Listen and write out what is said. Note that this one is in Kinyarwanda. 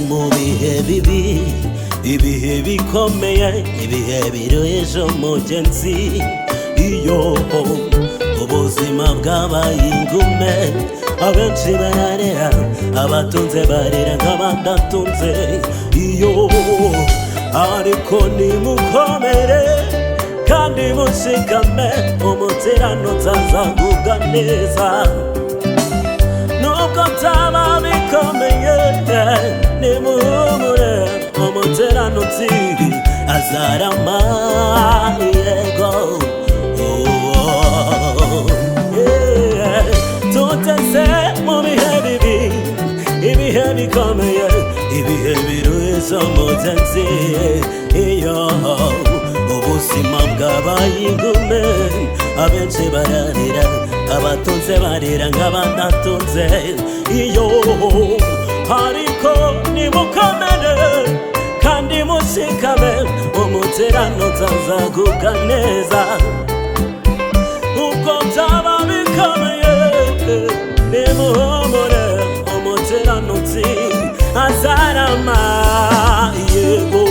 mu bihe bibi, ibihe bikomeye, ibihe biruhije umugenzi. Iyo ubuzima bwabaye ingume, abenshi bararira, abatunze barira nk'abadatunze. Iyo ariko nimukomere kandi mushikame, umutirano nzazagubwa neza. Nubwo byaba bikomeye nimuhumure, umutirano nziri azarama. Yego tutese mu bihe bibi, ibihe bikomeye, ibihe biruhije umugenzi. Iyo ubuzima bwabaye ingume, abenshi bararira, abatunze barira nk'abadatunze. Iyo ariko nimukomere kandi mushikame, umutirano nzazagubwa neza. Ubwo byaba bikomeye nimuhumure, umutirano nziri azarama. Yego